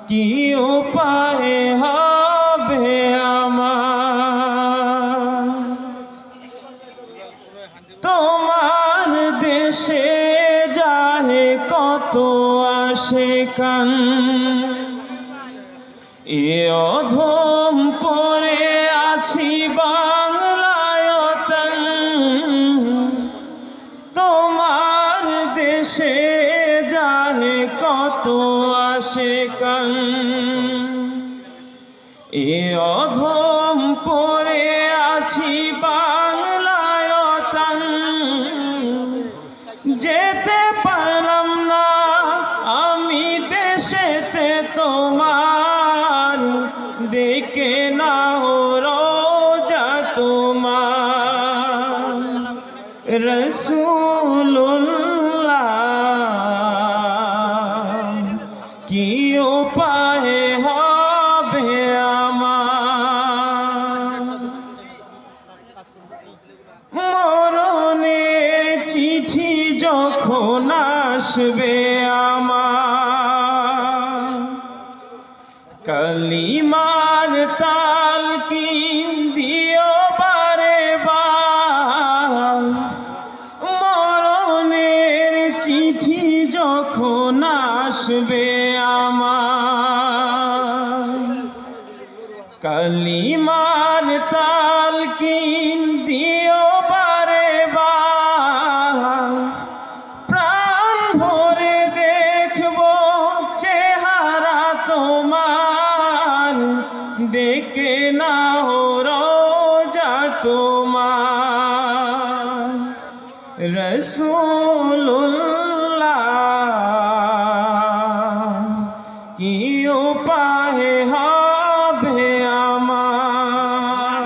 কি উপায় হবে আমার। তোমার দেশে যায় কত আশিকান, এ অধম পড়ে আছি বাংলায়তন। তোমার দেশে যায় কত আশিকান, এ অধম পড়ে আছি বাংলায়তন। যেতে পারলাম না আমি দেশেতে তোমার, ডেকে নাও রোজা তোমার। রাসূলুল্লাহ কি উপায় হবে আমার। মরণের চিঠি যখন আসবে আমার, কালিমার তালকিন দিও বারে বার। মরণের চিঠি যখন আসবে আমার, কালিমার তালকিন দিও বারে বার। প্রাণ ভরে দেখব চেহারা তোমার, ডেকে নাও রোজা তোমার। রাসূলুল্লাহ কি উপায় হবে আমার।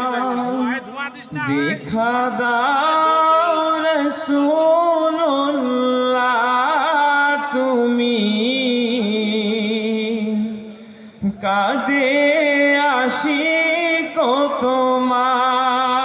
দেখা দাও রাসূলুল্লাহ তুমি, কাঁদে আশিক তোমার।